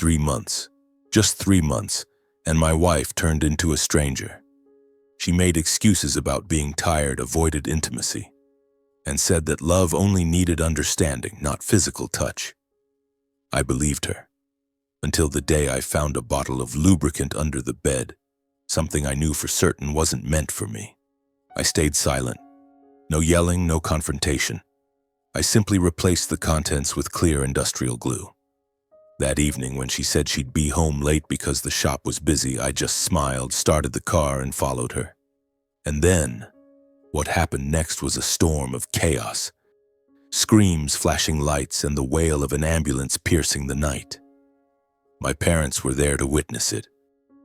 3 months. Just 3 months, and my wife turned into a stranger. She made excuses about being tired, avoided intimacy, and said that love only needed understanding, not physical touch. I believed her, until the day I found a bottle of lubricant under the bed, something I knew for certain wasn't meant for me. I stayed silent. No yelling, no confrontation. I simply replaced the contents with clear industrial glue. That evening, when she said she'd be home late because the shop was busy, I just smiled, started the car, and followed her. And then, what happened next was a storm of chaos. Screams, flashing lights, and the wail of an ambulance piercing the night. My parents were there to witness it,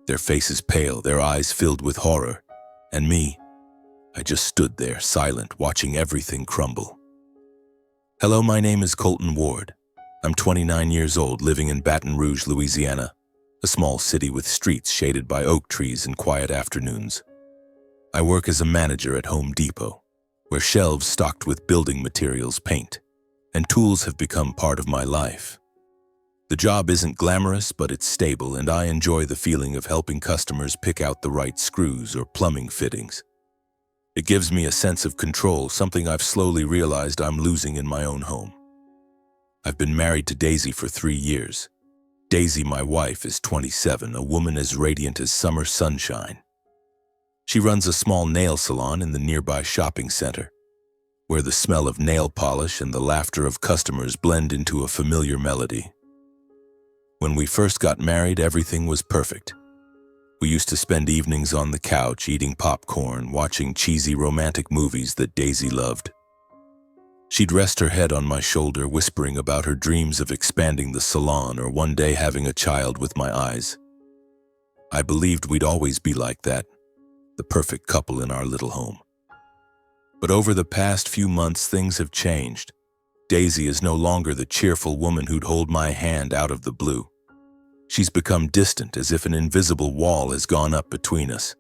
their faces pale, their eyes filled with horror. And me, I just stood there, silent, watching everything crumble. Hello, my name is Colton Ward. I'm 29 years old, living in Baton Rouge, Louisiana, a small city with streets shaded by oak trees and quiet afternoons. I work as a manager at Home Depot, where shelves stocked with building materials, paint, and tools have become part of my life. The job isn't glamorous, but it's stable, and I enjoy the feeling of helping customers pick out the right screws or plumbing fittings. It gives me a sense of control, something I've slowly realized I'm losing in my own home. I've been married to Daisy for 3 years. Daisy, my wife, is 27, a woman as radiant as summer sunshine. She runs a small nail salon in the nearby shopping center, where the smell of nail polish and the laughter of customers blend into a familiar melody. When we first got married, everything was perfect. We used to spend evenings on the couch, eating popcorn, watching cheesy romantic movies that Daisy loved. She'd rest her head on my shoulder, whispering about her dreams of expanding the salon or one day having a child with my eyes. I believed we'd always be like that, the perfect couple in our little home. But over the past few months, things have changed. Daisy is no longer the cheerful woman who'd hold my hand out of the blue. She's become distant, as if an invisible wall has gone up between us.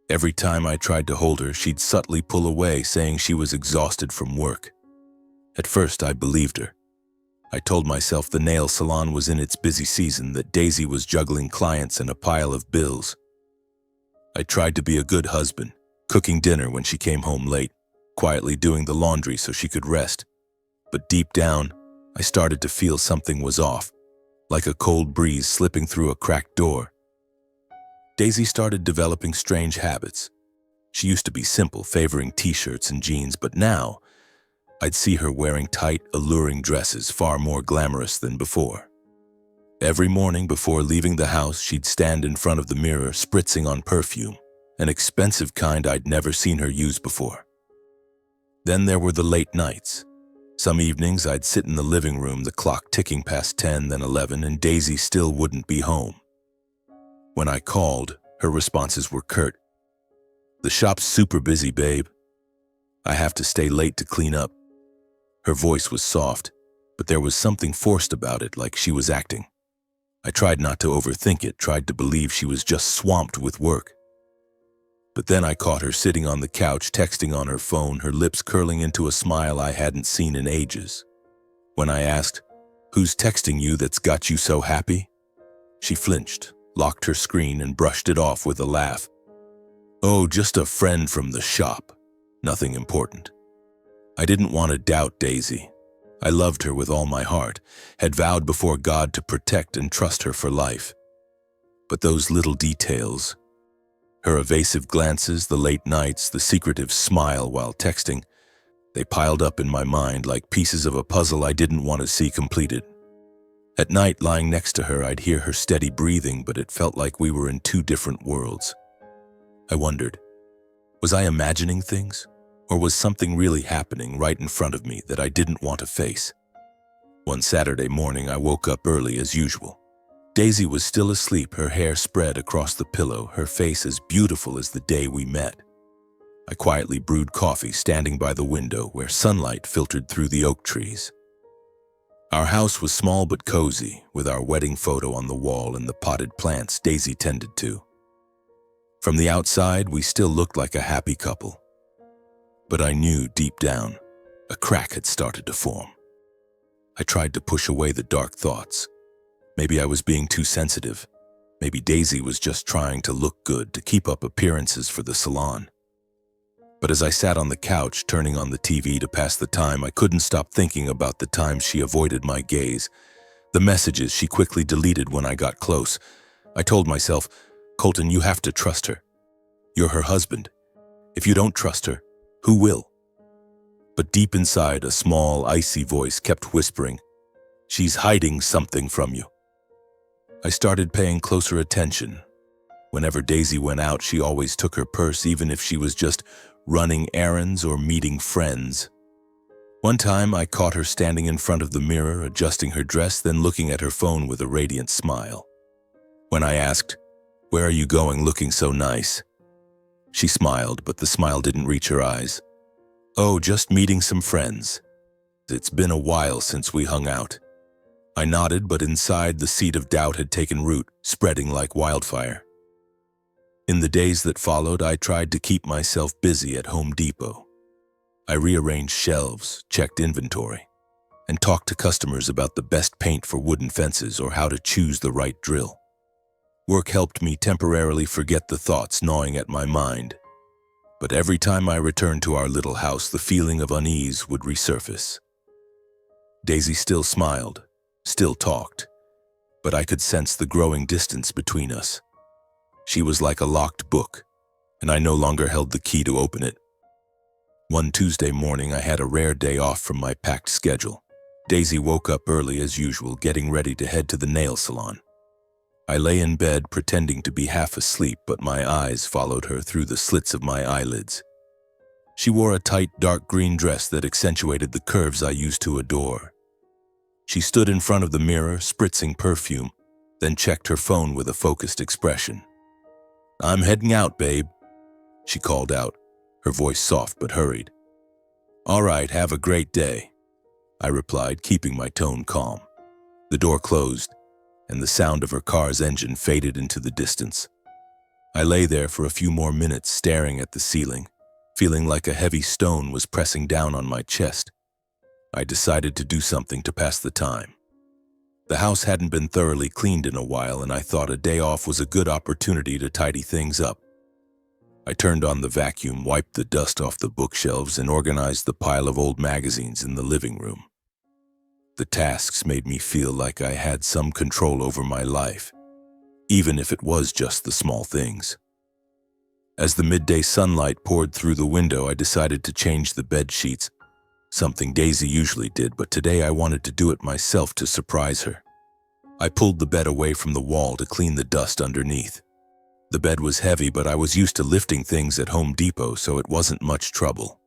Every time I tried to hold her, she'd subtly pull away, saying she was exhausted from work. At first, I believed her. I told myself the nail salon was in its busy season, that Daisy was juggling clients and a pile of bills. I tried to be a good husband, cooking dinner when she came home late, quietly doing the laundry so she could rest. But deep down, I started to feel something was off, like a cold breeze slipping through a cracked door. Daisy started developing strange habits. She used to be simple, favoring t-shirts and jeans, but now I'd see her wearing tight, alluring dresses, far more glamorous than before. Every morning before leaving the house, she'd stand in front of the mirror, spritzing on perfume, an expensive kind I'd never seen her use before. Then there were the late nights. Some evenings I'd sit in the living room, the clock ticking past 10, then 11, and Daisy still wouldn't be home. When I called, her responses were curt. "The shop's super busy, babe. I have to stay late to clean up." Her voice was soft, but there was something forced about it, like she was acting. I tried not to overthink it, tried to believe she was just swamped with work. But then I caught her sitting on the couch, texting on her phone, her lips curling into a smile I hadn't seen in ages. When I asked, "Who's texting you that's got you so happy?" she flinched, locked her screen, and brushed it off with a laugh. "Oh, just a friend from the shop. Nothing important." I didn't want to doubt Daisy. I loved her with all my heart, had vowed before God to protect and trust her for life. But those little details, her evasive glances, the late nights, the secretive smile while texting, they piled up in my mind like pieces of a puzzle I didn't want to see completed. At night, lying next to her, I'd hear her steady breathing, but it felt like we were in two different worlds. I wondered, was I imagining things? Or was something really happening right in front of me that I didn't want to face? One Saturday morning, I woke up early as usual. Daisy was still asleep, her hair spread across the pillow, her face as beautiful as the day we met. I quietly brewed coffee, standing by the window where sunlight filtered through the oak trees. Our house was small but cozy, with our wedding photo on the wall and the potted plants Daisy tended to. From the outside, we still looked like a happy couple. But I knew deep down, a crack had started to form. I tried to push away the dark thoughts, Maybe I was being too sensitive. Maybe Daisy was just trying to look good to keep up appearances for the salon. But as I sat on the couch, turning on the TV to pass the time, I couldn't stop thinking about the times she avoided my gaze, the messages she quickly deleted when I got close. I told myself, Colton, you have to trust her. You're her husband. If you don't trust her, who will? But deep inside, a small, icy voice kept whispering, she's hiding something from you. I started paying closer attention. Whenever Daisy went out, she always took her purse, even if she was just running errands or meeting friends. One time, I caught her standing in front of the mirror, adjusting her dress, then looking at her phone with a radiant smile. When I asked, "Where are you going looking so nice?" she smiled, but the smile didn't reach her eyes. "Oh, just meeting some friends. It's been a while since we hung out." I nodded, but inside the seed of doubt had taken root, spreading like wildfire. In the days that followed, I tried to keep myself busy at Home Depot. I rearranged shelves, checked inventory, and talked to customers about the best paint for wooden fences or how to choose the right drill. Work helped me temporarily forget the thoughts gnawing at my mind. But every time I returned to our little house, the feeling of unease would resurface. Daisy still smiled, still talked, but I could sense the growing distance between us. She was like a locked book, and I no longer held the key to open it. One Tuesday morning, I had a rare day off from my packed schedule. Daisy woke up early as usual, getting ready to head to the nail salon. I lay in bed pretending to be half asleep, but my eyes followed her through the slits of my eyelids. She wore a tight, dark green dress that accentuated the curves I used to adore. She stood in front of the mirror, spritzing perfume, then checked her phone with a focused expression. "I'm heading out, babe," she called out, her voice soft but hurried. "All right, have a great day," I replied, keeping my tone calm. The door closed, and the sound of her car's engine faded into the distance. I lay there for a few more minutes, staring at the ceiling, feeling like a heavy stone was pressing down on my chest. I decided to do something to pass the time. The house hadn't been thoroughly cleaned in a while, and I thought a day off was a good opportunity to tidy things up. I turned on the vacuum, wiped the dust off the bookshelves, and organized the pile of old magazines in the living room. The tasks made me feel like I had some control over my life, even if it was just the small things. As the midday sunlight poured through the window, I decided to change the bed sheets, something Daisy usually did, but today I wanted to do it myself to surprise her. I pulled the bed away from the wall to clean the dust underneath. The bed was heavy, but I was used to lifting things at Home Depot, so it wasn't much trouble.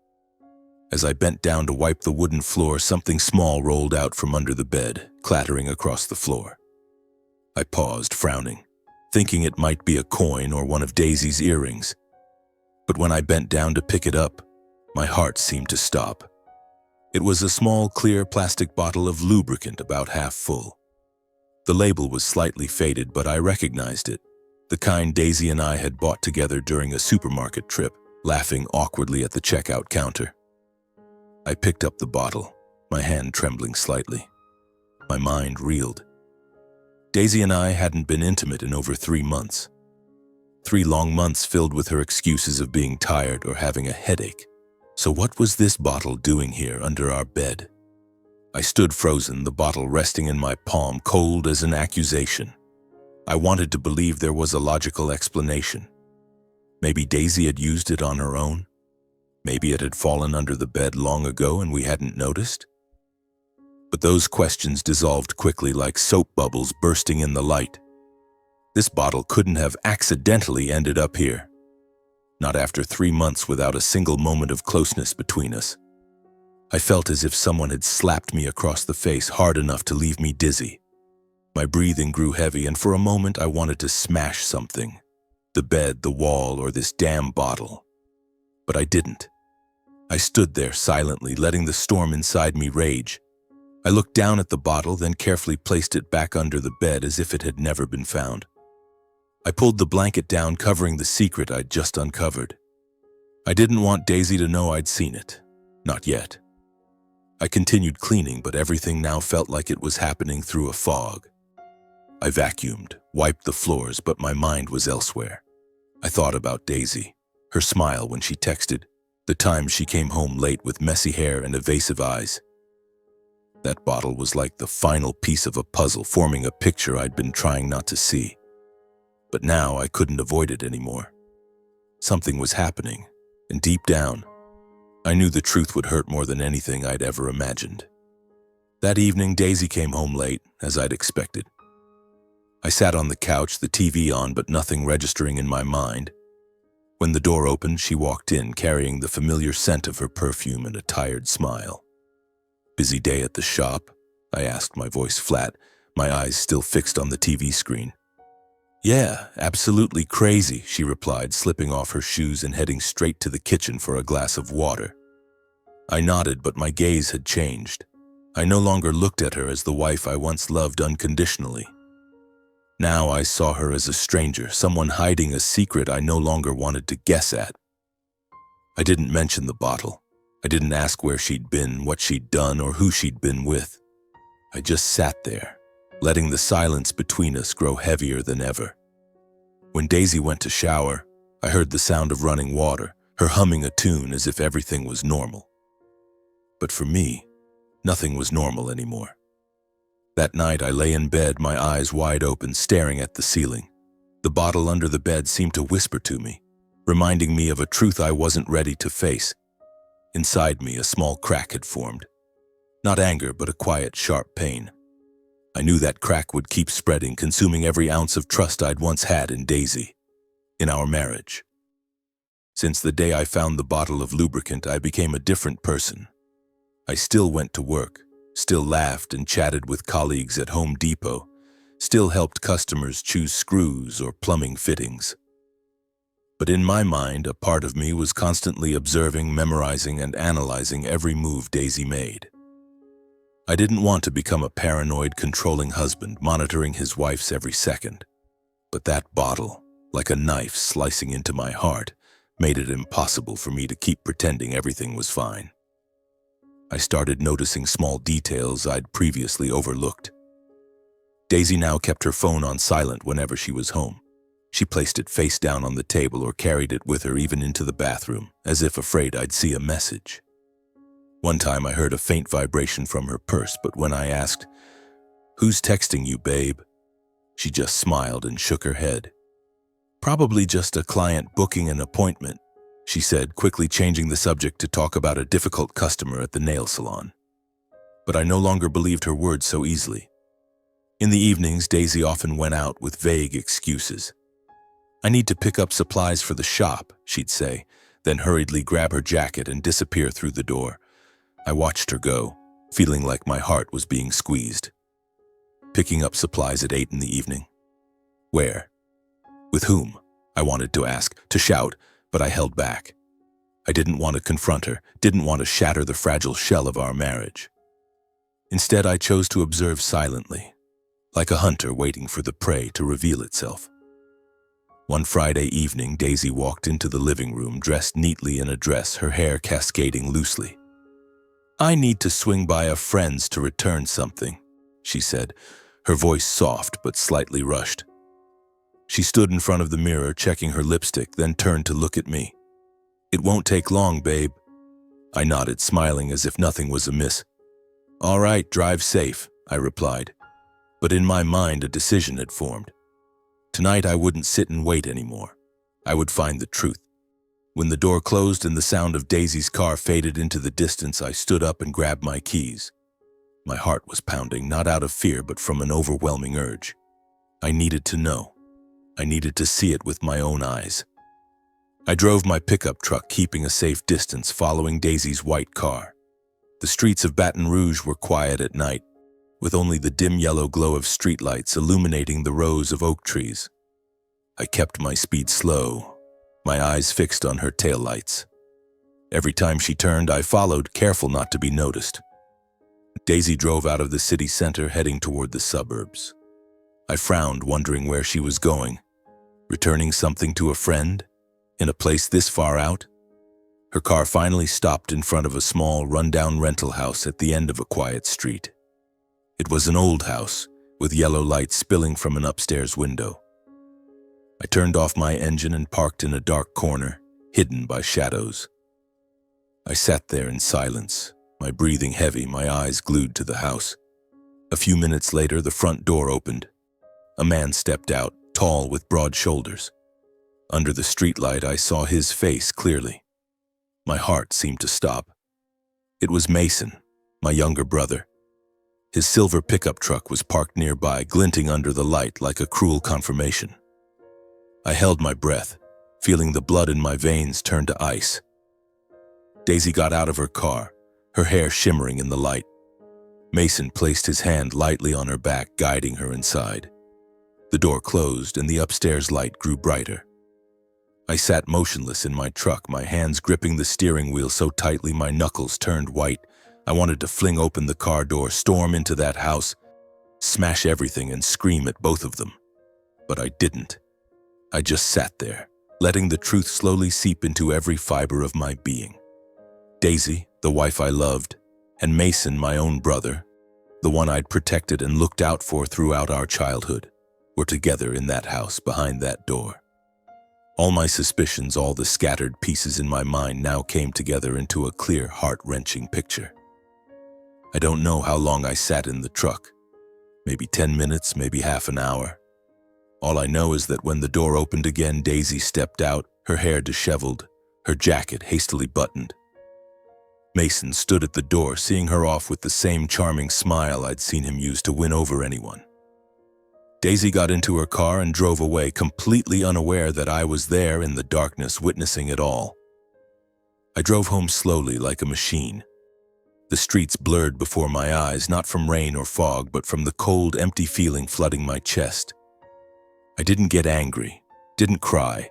As I bent down to wipe the wooden floor, something small rolled out from under the bed, clattering across the floor. I paused, frowning, thinking it might be a coin or one of Daisy's earrings. But when I bent down to pick it up, my heart seemed to stop. It was a small, clear plastic bottle of lubricant about half full. The label was slightly faded, but I recognized it, the kind Daisy and I had bought together during a supermarket trip, laughing awkwardly at the checkout counter. I picked up the bottle, my hand trembling slightly. My mind reeled. Daisy and I hadn't been intimate in over 3 months. 3 long months filled with her excuses of being tired or having a headache. So what was this bottle doing here under our bed? I stood frozen, the bottle resting in my palm, cold as an accusation. I wanted to believe there was a logical explanation. Maybe Daisy had used it on her own. Maybe it had fallen under the bed long ago and we hadn't noticed. But those questions dissolved quickly like soap bubbles bursting in the light. This bottle couldn't have accidentally ended up here. Not after 3 months without a single moment of closeness between us. I felt as if someone had slapped me across the face hard enough to leave me dizzy. My breathing grew heavy, and for a moment I wanted to smash something. The bed, the wall, or this damn bottle. But I didn't. I stood there silently, letting the storm inside me rage. I looked down at the bottle, then carefully placed it back under the bed as if it had never been found. I pulled the blanket down, covering the secret I'd just uncovered. I didn't want Daisy to know I'd seen it. Not yet. I continued cleaning, but everything now felt like it was happening through a fog. I vacuumed, wiped the floors, but my mind was elsewhere. I thought about Daisy, her smile when she texted, the times she came home late with messy hair and evasive eyes. That bottle was like the final piece of a puzzle, forming a picture I'd been trying not to see. But now I couldn't avoid it anymore. Something was happening, and deep down, I knew the truth would hurt more than anything I'd ever imagined. That evening, Daisy came home late, as I'd expected. I sat on the couch, the TV on, but nothing registering in my mind. When the door opened, she walked in, carrying the familiar scent of her perfume and a tired smile. "Busy day at the shop?" I asked, my voice flat, my eyes still fixed on the TV screen. "Yeah, absolutely crazy," she replied, slipping off her shoes and heading straight to the kitchen for a glass of water. I nodded, but my gaze had changed. I no longer looked at her as the wife I once loved unconditionally. Now I saw her as a stranger, someone hiding a secret I no longer wanted to guess at. I didn't mention the bottle. I didn't ask where she'd been, what she'd done, or who she'd been with. I just sat there, letting the silence between us grow heavier than ever. When Daisy went to shower, I heard the sound of running water, her humming a tune as if everything was normal. But for me, nothing was normal anymore. That night I lay in bed, my eyes wide open, staring at the ceiling. The bottle under the bed seemed to whisper to me, reminding me of a truth I wasn't ready to face. Inside me, a small crack had formed. Not anger, but a quiet, sharp pain. I knew that crack would keep spreading, consuming every ounce of trust I'd once had in Daisy, in our marriage. Since the day I found the bottle of lubricant, I became a different person. I still went to work, still laughed and chatted with colleagues at Home Depot, still helped customers choose screws or plumbing fittings. But in my mind, a part of me was constantly observing, memorizing, and analyzing every move Daisy made. I didn't want to become a paranoid, controlling husband, monitoring his wife's every second. But that bottle, like a knife slicing into my heart, made it impossible for me to keep pretending everything was fine. I started noticing small details I'd previously overlooked. Daisy now kept her phone on silent whenever she was home. She placed it face down on the table or carried it with her even into the bathroom, as if afraid I'd see a message. One time I heard a faint vibration from her purse, but when I asked, "Who's texting you, babe?" she just smiled and shook her head. "Probably just a client booking an appointment," she said, quickly changing the subject to talk about a difficult customer at the nail salon. But I no longer believed her words so easily. In the evenings, Daisy often went out with vague excuses. "I need to pick up supplies for the shop," she'd say, then hurriedly grab her jacket and disappear through the door. I watched her go, feeling like my heart was being squeezed. Picking up supplies at 8 in the evening. Where? With whom? I wanted to ask, to shout, but I held back. I didn't want to confront her, didn't want to shatter the fragile shell of our marriage. Instead, I chose to observe silently, like a hunter waiting for the prey to reveal itself. One Friday evening, Daisy walked into the living room dressed neatly in a dress, her hair cascading loosely. "I need to swing by a friend's to return something," she said, her voice soft but slightly rushed. She stood in front of the mirror, checking her lipstick, then turned to look at me. "It won't take long, babe." I nodded, smiling as if nothing was amiss. "All right, drive safe," I replied. But in my mind, a decision had formed. Tonight I wouldn't sit and wait anymore. I would find the truth. When the door closed and the sound of Daisy's car faded into the distance, I stood up and grabbed my keys. My heart was pounding, not out of fear, but from an overwhelming urge. I needed to know. I needed to see it with my own eyes. I drove my pickup truck, keeping a safe distance, following Daisy's white car. The streets of Baton Rouge were quiet at night, with only the dim yellow glow of streetlights illuminating the rows of oak trees. I kept my speed slow, my eyes fixed on her taillights. Every time she turned, I followed, careful not to be noticed. Daisy drove out of the city center, heading toward the suburbs. I frowned, wondering where she was going. Returning something to a friend? In a place this far out? Her car finally stopped in front of a small, run-down rental house at the end of a quiet street. It was an old house, with yellow light spilling from an upstairs window. I turned off my engine and parked in a dark corner, hidden by shadows. I sat there in silence, my breathing heavy, my eyes glued to the house. A few minutes later, the front door opened. A man stepped out, tall with broad shoulders. Under the streetlight, I saw his face clearly. My heart seemed to stop. It was Mason, my younger brother. His silver pickup truck was parked nearby, glinting under the light like a cruel confirmation. I held my breath, feeling the blood in my veins turn to ice. Daisy got out of her car, her hair shimmering in the light. Mason placed his hand lightly on her back, guiding her inside. The door closed and the upstairs light grew brighter. I sat motionless in my truck, my hands gripping the steering wheel so tightly my knuckles turned white. I wanted to fling open the car door, storm into that house, smash everything and scream at both of them. But I didn't. I just sat there, letting the truth slowly seep into every fiber of my being. Daisy, the wife I loved, and Mason, my own brother, the one I'd protected and looked out for throughout our childhood, were together in that house behind that door. All my suspicions, all the scattered pieces in my mind now came together into a clear, heart-wrenching picture. I don't know how long I sat in the truck. Maybe 10 minutes, maybe half an hour. All I know is that when the door opened again, Daisy stepped out, her hair disheveled, her jacket hastily buttoned. Mason stood at the door, seeing her off with the same charming smile I'd seen him use to win over anyone. Daisy got into her car and drove away, completely unaware that I was there in the darkness witnessing it all. I drove home slowly like a machine. The streets blurred before my eyes, not from rain or fog, but from the cold, empty feeling flooding my chest. I didn't get angry, didn't cry.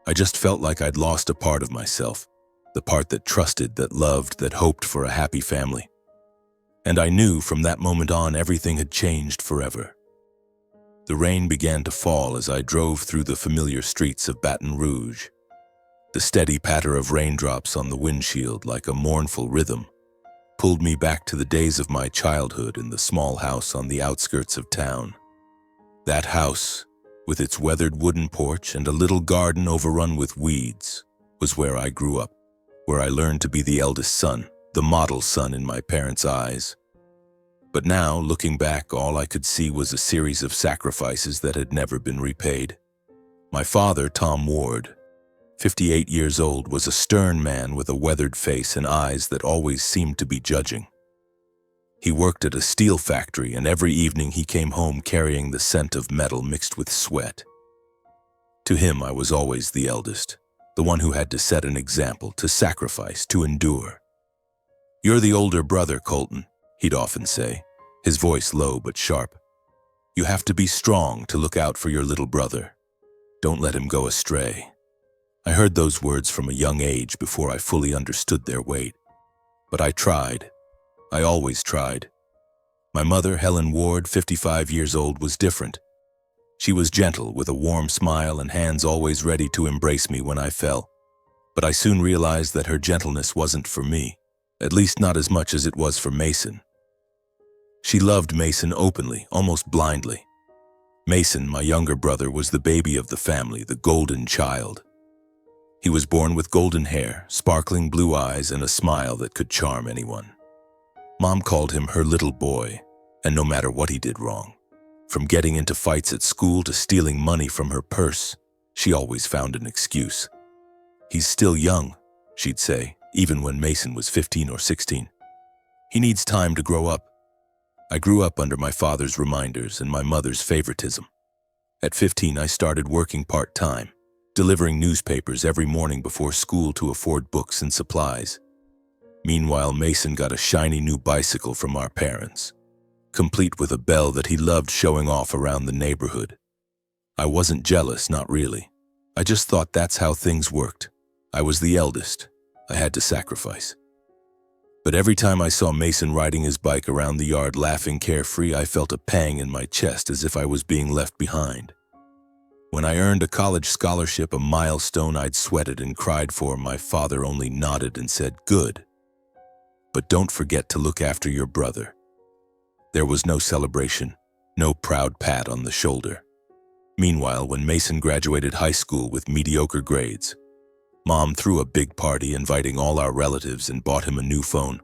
I just felt like I'd lost a part of myself, the part that trusted, that loved, that hoped for a happy family. And I knew from that moment on everything had changed forever. The rain began to fall as I drove through the familiar streets of Baton Rouge. The steady patter of raindrops on the windshield, like a mournful rhythm, pulled me back to the days of my childhood in the small house on the outskirts of town. That house, with its weathered wooden porch and a little garden overrun with weeds, was where I grew up, where I learned to be the eldest son, the model son in my parents' eyes. But now, looking back, all I could see was a series of sacrifices that had never been repaid. My father, Tom Ward, 58 years old, was a stern man with a weathered face and eyes that always seemed to be judging. He worked at a steel factory, and every evening he came home carrying the scent of metal mixed with sweat. To him, I was always the eldest, the one who had to set an example, to sacrifice, to endure. "You're the older brother, Colton," he'd often say, his voice low but sharp. "You have to be strong to look out for your little brother. Don't let him go astray." I heard those words from a young age before I fully understood their weight. But I tried. I always tried. My mother, Helen Ward, 55 years old, was different. She was gentle, with a warm smile and hands always ready to embrace me when I fell. But I soon realized that her gentleness wasn't for me, at least not as much as it was for Mason. She loved Mason openly, almost blindly. Mason, my younger brother, was the baby of the family, the golden child. He was born with golden hair, sparkling blue eyes, and a smile that could charm anyone. Mom called him her little boy, and no matter what he did wrong, from getting into fights at school to stealing money from her purse, she always found an excuse. "He's still young," she'd say, even when Mason was 15 or 16. "He needs time to grow up." I grew up under my father's reminders and my mother's favoritism. At 15, I started working part-time, delivering newspapers every morning before school to afford books and supplies. Meanwhile, Mason got a shiny new bicycle from our parents, complete with a bell that he loved showing off around the neighborhood. I wasn't jealous, not really. I just thought that's how things worked. I was the eldest. I had to sacrifice. But every time I saw Mason riding his bike around the yard laughing carefree, I felt a pang in my chest as if I was being left behind. When I earned a college scholarship, a milestone I'd sweated and cried for, my father only nodded and said, "Good. But don't forget to look after your brother." There was no celebration, No proud pat on the shoulder. Meanwhile, when Mason graduated high school with mediocre grades, Mom threw a big party inviting all our relatives and bought him a new phone.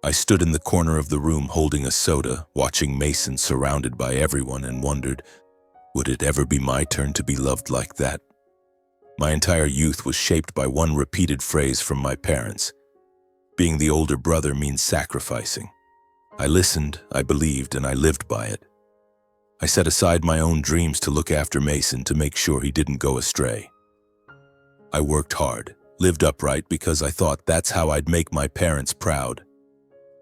I stood in the corner of the room holding a soda, watching Mason surrounded by everyone, and wondered, would it ever be my turn to be loved like that? My entire youth was shaped by one repeated phrase from my parents. Being the older brother means sacrificing. I listened, I believed, and I lived by it. I set aside my own dreams to look after Mason to make sure he didn't go astray. I worked hard, lived upright because I thought that's how I'd make my parents proud.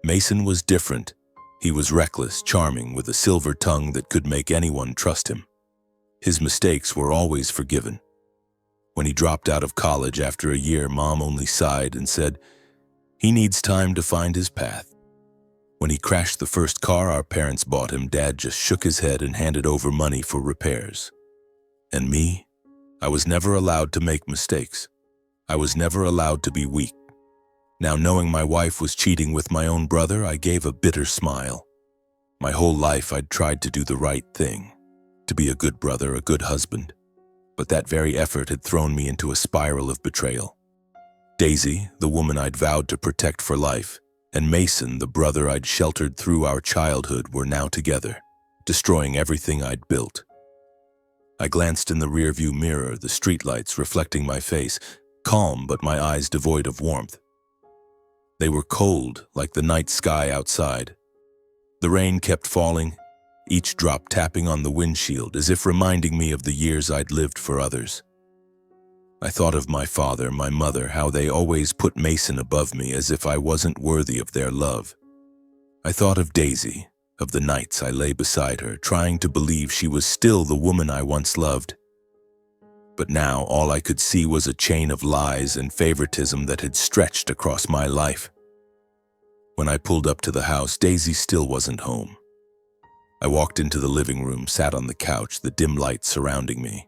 Mason was different. He was reckless, charming, with a silver tongue that could make anyone trust him. His mistakes were always forgiven. When he dropped out of college after a year, Mom only sighed and said, "He needs time to find his path." When he crashed the first car our parents bought him, Dad just shook his head and handed over money for repairs. And me? I was never allowed to make mistakes. I was never allowed to be weak. Now, knowing my wife was cheating with my own brother, I gave a bitter smile. My whole life I'd tried to do the right thing, to be a good brother, a good husband. But that very effort had thrown me into a spiral of betrayal. Daisy, the woman I'd vowed to protect for life, and Mason, the brother I'd sheltered through our childhood, were now together, destroying everything I'd built. I glanced in the rearview mirror, the streetlights reflecting my face, calm but my eyes devoid of warmth. They were cold, like the night sky outside. The rain kept falling, each drop tapping on the windshield as if reminding me of the years I'd lived for others. I thought of my father, my mother, how they always put Mason above me as if I wasn't worthy of their love. I thought of Daisy, of the nights I lay beside her, trying to believe she was still the woman I once loved. But now all I could see was a chain of lies and favoritism that had stretched across my life. When I pulled up to the house, Daisy still wasn't home. I walked into the living room, sat on the couch, the dim light surrounding me.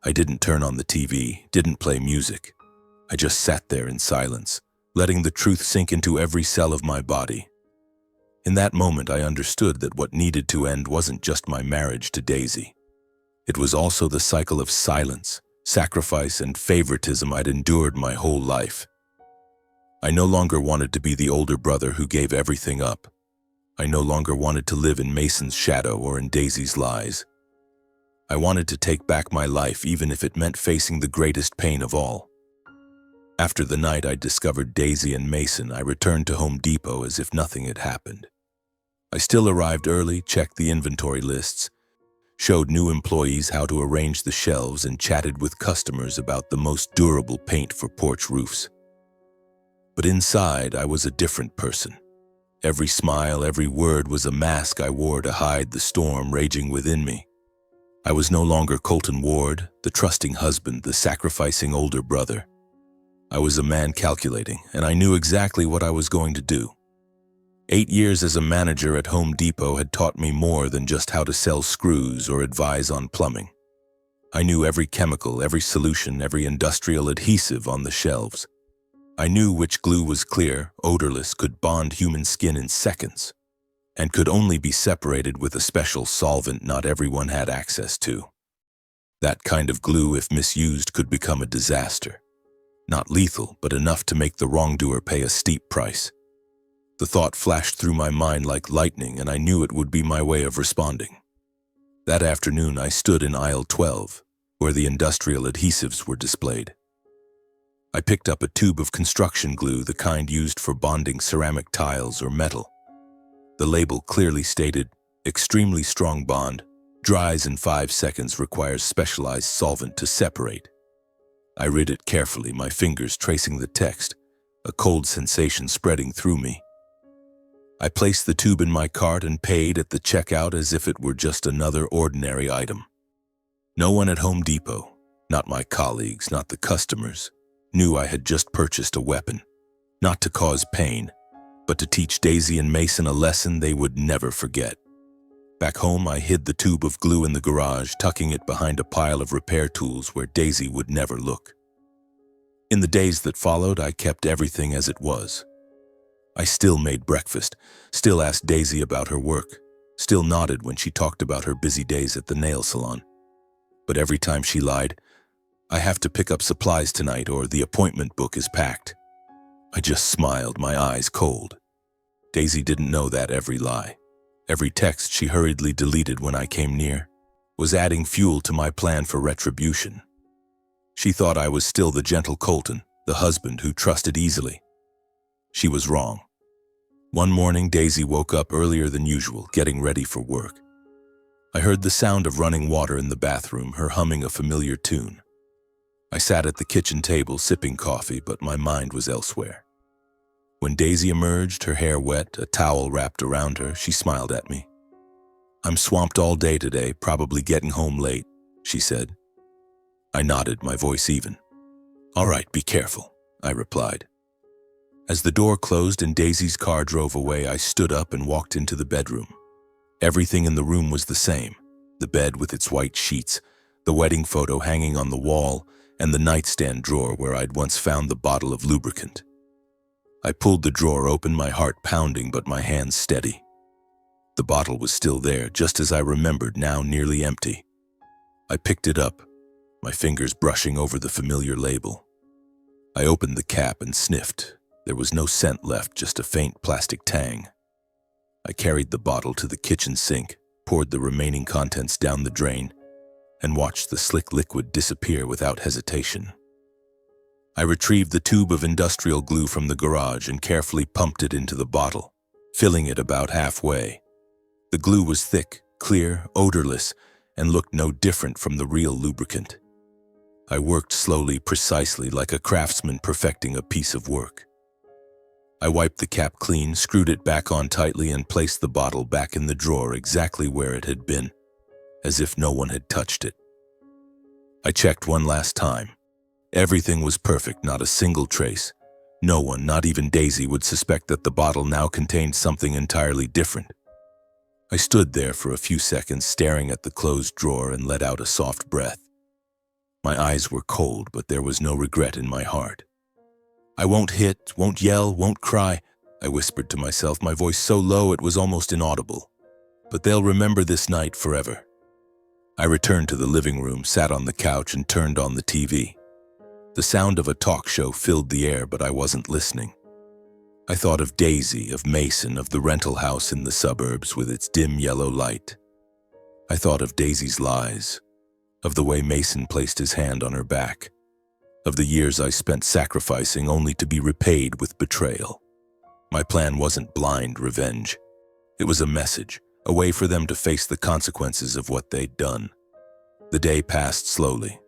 I didn't turn on the TV, didn't play music. I just sat there in silence, letting the truth sink into every cell of my body. In that moment, I understood that what needed to end wasn't just my marriage to Daisy. It was also the cycle of silence, sacrifice, and favoritism I'd endured my whole life. I no longer wanted to be the older brother who gave everything up. I no longer wanted to live in Mason's shadow or in Daisy's lies. I wanted to take back my life, even if it meant facing the greatest pain of all. After the night I discovered Daisy and Mason, I returned to Home Depot as if nothing had happened. I still arrived early, checked the inventory lists, showed new employees how to arrange the shelves, and chatted with customers about the most durable paint for porch roofs. But inside, I was a different person. Every smile, every word was a mask I wore to hide the storm raging within me. I was no longer Colton Ward, the trusting husband, the sacrificing older brother. I was a man calculating, and I knew exactly what I was going to do. 8 years as a manager at Home Depot had taught me more than just how to sell screws or advise on plumbing. I knew every chemical, every solution, every industrial adhesive on the shelves. I knew which glue was clear, odorless, could bond human skin in seconds, and could only be separated with a special solvent not everyone had access to. That kind of glue, if misused, could become a disaster. Not lethal, but enough to make the wrongdoer pay a steep price. The thought flashed through my mind like lightning, and I knew it would be my way of responding. That afternoon, I stood in aisle 12, where the industrial adhesives were displayed. I picked up a tube of construction glue, the kind used for bonding ceramic tiles or metal. The label clearly stated, "Extremely strong bond, dries in 5 seconds, requires specialized solvent to separate." I read it carefully, my fingers tracing the text, a cold sensation spreading through me. I placed the tube in my cart and paid at the checkout as if it were just another ordinary item. No one at Home Depot, not my colleagues, not the customers, knew I had just purchased a weapon, not to cause pain, but to teach Daisy and Mason a lesson they would never forget. Back home, I hid the tube of glue in the garage, tucking it behind a pile of repair tools where Daisy would never look. In the days that followed, I kept everything as it was. I still made breakfast, still asked Daisy about her work, still nodded when she talked about her busy days at the nail salon. But every time she lied, "I have to pick up supplies tonight," or "the appointment book is packed." I just smiled, my eyes cold. Daisy didn't know that every lie, every text she hurriedly deleted when I came near, was adding fuel to my plan for retribution. She thought I was still the gentle Colton, the husband who trusted easily. She was wrong. One morning, Daisy woke up earlier than usual, getting ready for work. I heard the sound of running water in the bathroom, her humming a familiar tune. I sat at the kitchen table sipping coffee, but my mind was elsewhere. When Daisy emerged, her hair wet, a towel wrapped around her, she smiled at me. "I'm swamped all day today, probably getting home late," she said. I nodded, my voice even. "All right, be careful," I replied. As the door closed and Daisy's car drove away, I stood up and walked into the bedroom. Everything in the room was the same: the bed with its white sheets, the wedding photo hanging on the wall, and the nightstand drawer where I'd once found the bottle of lubricant. I pulled the drawer open, my heart pounding but my hands steady. The bottle was still there, just as I remembered, now nearly empty. I picked it up, my fingers brushing over the familiar label. I opened the cap and sniffed. There was no scent left, just a faint plastic tang. I carried the bottle to the kitchen sink, poured the remaining contents down the drain, and watched the slick liquid disappear without hesitation. I retrieved the tube of industrial glue from the garage and carefully pumped it into the bottle, filling it about halfway. The glue was thick, clear, odorless, and looked no different from the real lubricant. I worked slowly, precisely, like a craftsman perfecting a piece of work. I wiped the cap clean, screwed it back on tightly, and placed the bottle back in the drawer exactly where it had been, as if no one had touched it. I checked one last time. Everything was perfect, not a single trace. No one, not even Daisy, would suspect that the bottle now contained something entirely different. I stood there for a few seconds, staring at the closed drawer, and let out a soft breath. My eyes were cold, but there was no regret in my heart. "I won't hit, won't yell, won't cry," I whispered to myself, my voice so low it was almost inaudible. "But they'll remember this night forever." I returned to the living room, sat on the couch, and turned on the TV. The sound of a talk show filled the air, but I wasn't listening. I thought of Daisy, of Mason, of the rental house in the suburbs with its dim yellow light. I thought of Daisy's lies, of the way Mason placed his hand on her back, of the years I spent sacrificing only to be repaid with betrayal. My plan wasn't blind revenge. It was a message, a way for them to face the consequences of what they'd done. The day passed slowly.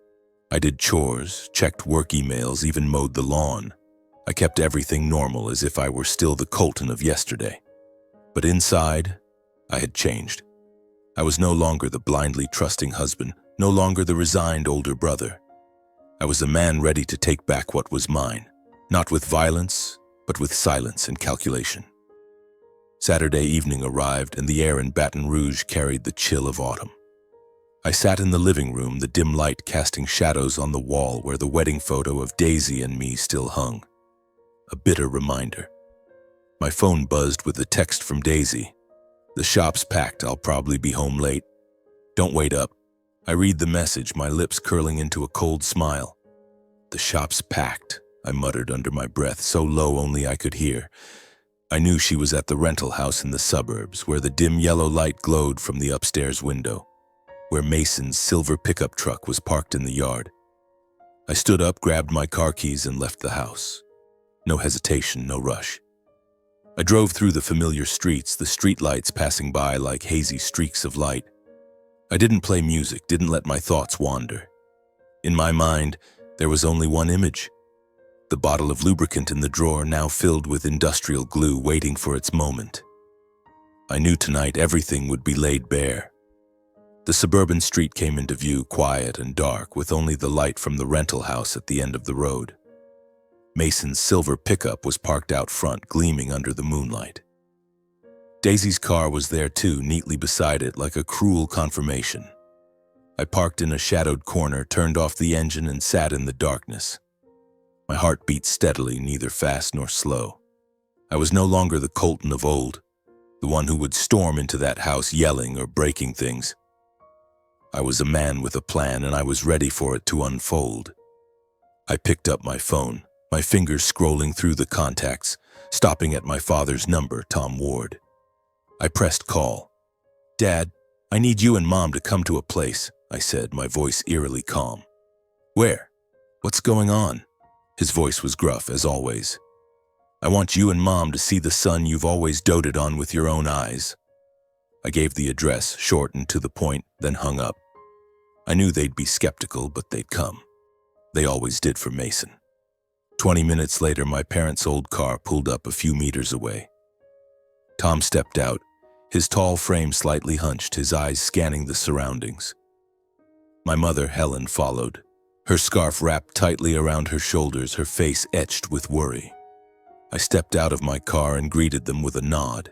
I did chores, checked work emails, even mowed the lawn. I kept everything normal, as if I were still the Colton of yesterday. But inside, I had changed. I was no longer the blindly trusting husband, no longer the resigned older brother. I was a man ready to take back what was mine, not with violence, but with silence and calculation. Saturday evening arrived, and the air in Baton Rouge carried the chill of autumn. I sat in the living room, the dim light casting shadows on the wall where the wedding photo of Daisy and me still hung. A bitter reminder. My phone buzzed with a text from Daisy. "The shop's packed, I'll probably be home late. Don't wait up." I read the message, my lips curling into a cold smile. "The shop's packed," I muttered under my breath, so low only I could hear. I knew she was at the rental house in the suburbs, where the dim yellow light glowed from the upstairs window, where Mason's silver pickup truck was parked in the yard. I stood up, grabbed my car keys, and left the house. No hesitation, no rush. I drove through the familiar streets, the streetlights passing by like hazy streaks of light. I didn't play music, didn't let my thoughts wander. In my mind, there was only one image: the bottle of lubricant in the drawer, now filled with industrial glue, waiting for its moment. I knew tonight everything would be laid bare. The suburban street came into view, quiet and dark, with only the light from the rental house at the end of the road. Mason's silver pickup was parked out front, gleaming under the moonlight. Daisy's car was there too, neatly beside it, like a cruel confirmation. I parked in a shadowed corner, turned off the engine, and sat in the darkness. My heart beat steadily, neither fast nor slow. I was no longer the Colton of old. the one who would storm into that house yelling or breaking things. I was a man with a plan, and I was ready for it to unfold. I picked up my phone, my fingers scrolling through the contacts, stopping at my father's number, Tom Ward. I pressed call. "Dad, I need you and Mom to come to a place," I said, my voice eerily calm. "Where? What's going on?" His voice was gruff, as always. "I want you and Mom to see the son you've always doted on with your own eyes." I gave the address, short and to the point, then hung up. I knew they'd be skeptical, but they'd come. They always did for Mason. 20 minutes later, my parents' old car pulled up a few meters away. Tom stepped out, his tall frame slightly hunched, his eyes scanning the surroundings. My mother, Helen, followed, her scarf wrapped tightly around her shoulders, her face etched with worry. I stepped out of my car and greeted them with a nod.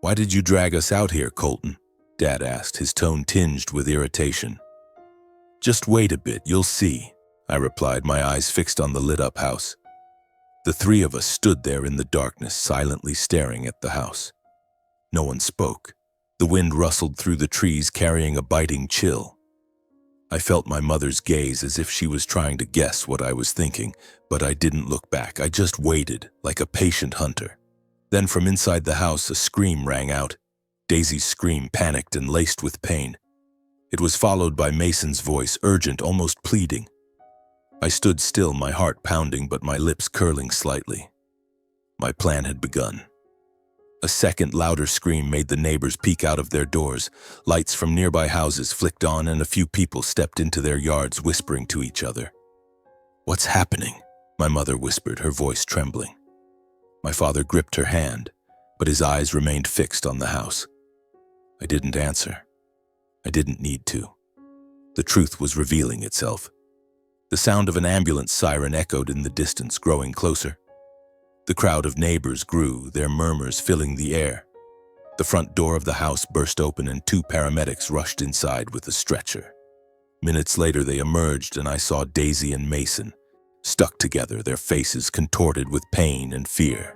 "Why did you drag us out here, Colton?" Dad asked, his tone tinged with irritation. "Just wait a bit, you'll see," I replied, my eyes fixed on the lit-up house. The three of us stood there in the darkness, silently staring at the house. No one spoke. The wind rustled through the trees, carrying a biting chill. I felt my mother's gaze, as if she was trying to guess what I was thinking, but I didn't look back. I just waited, like a patient hunter. Then from inside the house, a scream rang out. Daisy's scream, panicked and laced with pain. It was followed by Mason's voice, urgent, almost pleading. I stood still, my heart pounding but my lips curling slightly. My plan had begun. A second, louder scream made the neighbors peek out of their doors. Lights from nearby houses flicked on, and a few people stepped into their yards, whispering to each other. "What's happening?" my mother whispered, her voice trembling. My father gripped her hand, but his eyes remained fixed on the house. I didn't answer. I didn't need to. The truth was revealing itself. The sound of an ambulance siren echoed in the distance, growing closer. The crowd of neighbors grew, their murmurs filling the air. The front door of the house burst open and two paramedics rushed inside with a stretcher. Minutes later they emerged, and I saw Daisy and Mason, stuck together, their faces contorted with pain and fear.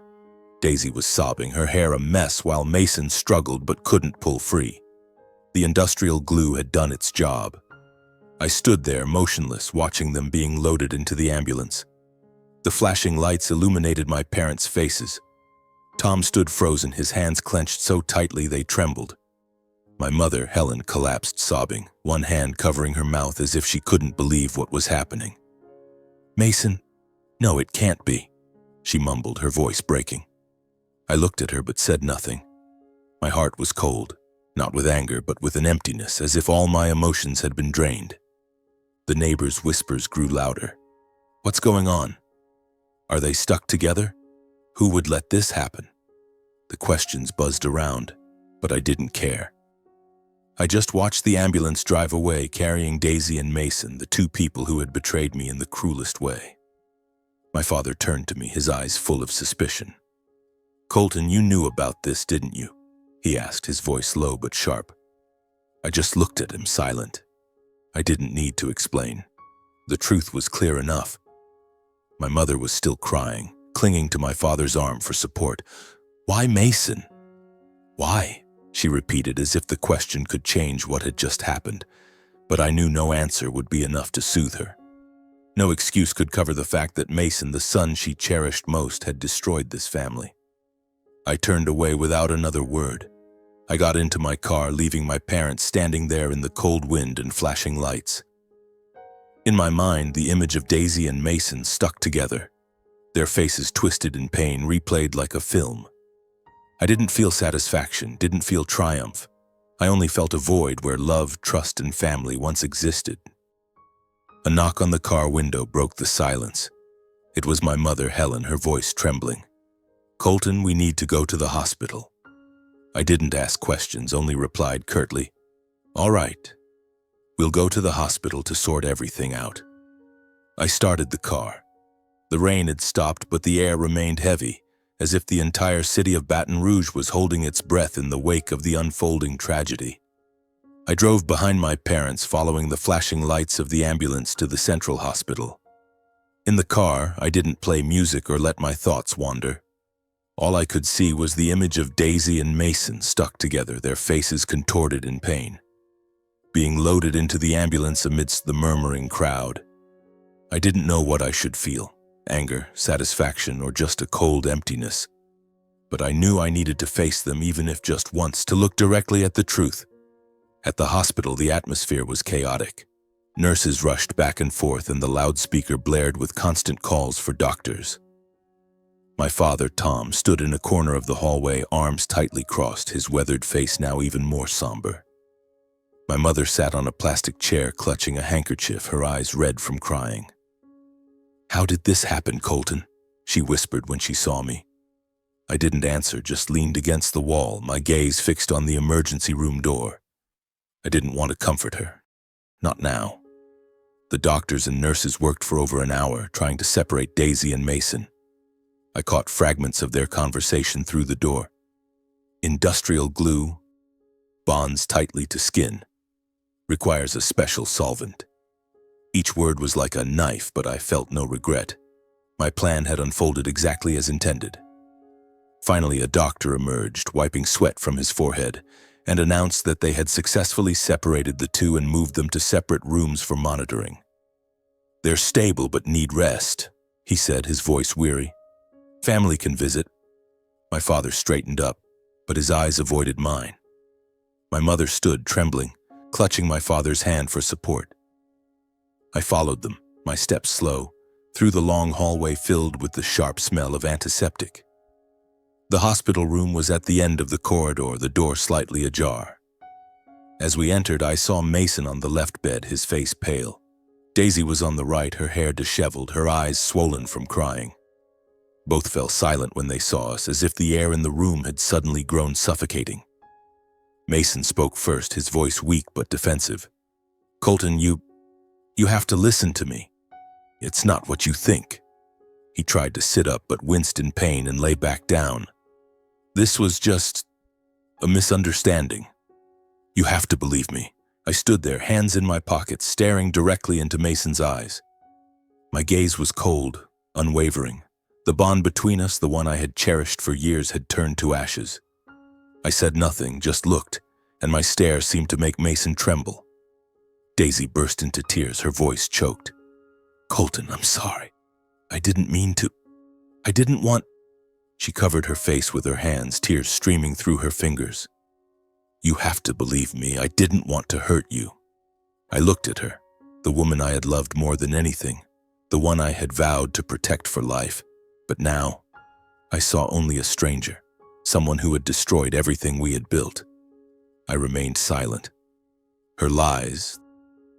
Daisy was sobbing, her hair a mess, while Mason struggled but couldn't pull free. The industrial glue had done its job. I stood there, motionless, watching them being loaded into the ambulance. The flashing lights illuminated my parents' faces. Tom stood frozen, his hands clenched so tightly they trembled. My mother, Helen, collapsed sobbing, one hand covering her mouth as if she couldn't believe what was happening. "Mason? No, it can't be," she mumbled, her voice breaking. I looked at her but said nothing. My heart was cold, not with anger but with an emptiness, as if all my emotions had been drained. The neighbors' whispers grew louder. "What's going on? Are they stuck together? Who would let this happen?" The questions buzzed around, but I didn't care. I just watched the ambulance drive away, carrying Daisy and Mason, the two people who had betrayed me in the cruelest way. My father turned to me, his eyes full of suspicion. "Colton, you knew about this, didn't you?" he asked, his voice low but sharp. I just looked at him, silent. I didn't need to explain. The truth was clear enough. My mother was still crying, clinging to my father's arm for support. "Why Mason? Why?" she repeated, as if the question could change what had just happened. But I knew no answer would be enough to soothe her. No excuse could cover the fact that Mason, the son she cherished most, had destroyed this family. I turned away without another word. I got into my car, leaving my parents standing there in the cold wind and flashing lights. In my mind, the image of Daisy and Mason stuck together, their faces twisted in pain, replayed like a film. I didn't feel satisfaction, didn't feel triumph. I only felt a void where love, trust, and family once existed. A knock on the car window broke the silence. It was my mother, Helen, her voice trembling. "Colton, we need to go to the hospital." I didn't ask questions, only replied curtly, "All right. We'll go to the hospital to sort everything out." I started the car. The rain had stopped, but the air remained heavy, as if the entire city of Baton Rouge was holding its breath in the wake of the unfolding tragedy. I drove behind my parents, following the flashing lights of the ambulance to the central hospital. In the car, I didn't play music or let my thoughts wander. All I could see was the image of Daisy and Mason stuck together, their faces contorted in pain, being loaded into the ambulance amidst the murmuring crowd. I didn't know what I should feel, anger, satisfaction, or just a cold emptiness. But I knew I needed to face them, even if just once, to look directly at the truth. At the hospital, the atmosphere was chaotic. Nurses rushed back and forth, and the loudspeaker blared with constant calls for doctors. My father, Tom, stood in a corner of the hallway, arms tightly crossed, his weathered face now even more somber. My mother sat on a plastic chair, clutching a handkerchief, her eyes red from crying. "How did this happen, Colton?" she whispered when she saw me. I didn't answer, just leaned against the wall, my gaze fixed on the emergency room door. I didn't want to comfort her. Not now. The doctors and nurses worked for over an hour, trying to separate Daisy and Mason. I caught fragments of their conversation through the door. Industrial glue bonds tightly to skin. Requires a special solvent. Each word was like a knife, but I felt no regret. My plan had unfolded exactly as intended. Finally, a doctor emerged, wiping sweat from his forehead, and announced that they had successfully separated the two and moved them to separate rooms for monitoring. "They're stable but need rest," he said, his voice weary. "Family can visit." My father straightened up, but his eyes avoided mine. My mother stood, trembling, clutching my father's hand for support. I followed them, my steps slow, through the long hallway filled with the sharp smell of antiseptic. The hospital room was at the end of the corridor, the door slightly ajar. As we entered, I saw Mason on the left bed, his face pale. Daisy was on the right, her hair disheveled, her eyes swollen from crying. Both fell silent when they saw us, as if the air in the room had suddenly grown suffocating. Mason spoke first, his voice weak but defensive. "Colton, you have to listen to me. It's not what you think." He tried to sit up but winced in pain and lay back down. "This was just a misunderstanding. You have to believe me." I stood there, hands in my pockets, staring directly into Mason's eyes. My gaze was cold, unwavering. The bond between us, the one I had cherished for years, had turned to ashes. I said nothing, just looked, and my stare seemed to make Mason tremble. Daisy burst into tears, her voice choked. "Colton, I'm sorry. I didn't mean to. I didn't want—" She covered her face with her hands, tears streaming through her fingers. "You have to believe me. I didn't want to hurt you." I looked at her, the woman I had loved more than anything, the one I had vowed to protect for life. But now, I saw only a stranger, someone who had destroyed everything we had built. I remained silent. Her lies,